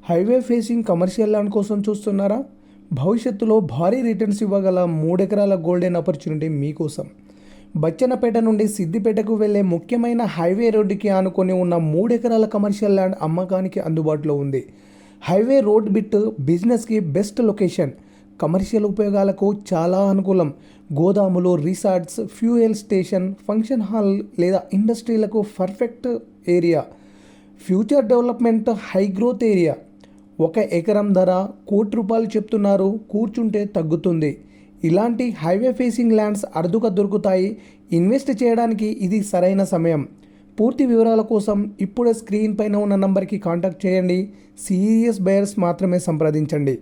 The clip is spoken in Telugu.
హైవే ఫేసింగ్ కమర్షియల్ ల్యాండ్ కోసం చూస్తున్నారా? భవిష్యత్తులో భారీ రిటర్న్స్ ఇవ్వగల 3 ఎకరాల గోల్డెన్ ఆపర్చునిటీ మీకోసం. బచ్చన్నపేట నుండి సిద్దిపేటకు వెళ్లే ముఖ్యమైన హైవే రోడ్డుకి ఆనుకొని ఉన్న 3 ఎకరాల కమర్షియల్ ల్యాండ్ అమ్మకానికి అందుబాటులో ఉంది. హైవే రోడ్ బిట్ బిజినెస్కి బెస్ట్ లొకేషన్, కమర్షియల్ ఉపయోగాలకు చాలా అనుకూలం. గోదాములు, resorts, fuel station, function hall లేదా ఇండస్ట్రీలకు perfect area. Future development, high growth area. 1 ఎకరం ధర ₹1,00,00,000 చెప్తున్నారు. కూర్చుంటే తగ్గుతుంది. ఇలాంటి హైవే ఫేసింగ్ ల్యాండ్స్ అరుదుగా దొరుకుతాయి. ఇన్వెస్ట్ చేయడానికి ఇది సరైన సమయం. పూర్తి వివరాల కోసం ఇప్పుడే స్క్రీన్ పైన ఉన్న నంబర్కి కాంటాక్ట్ చేయండి. సీరియస్ బయర్స్ మాత్రమే సంప్రదించండి.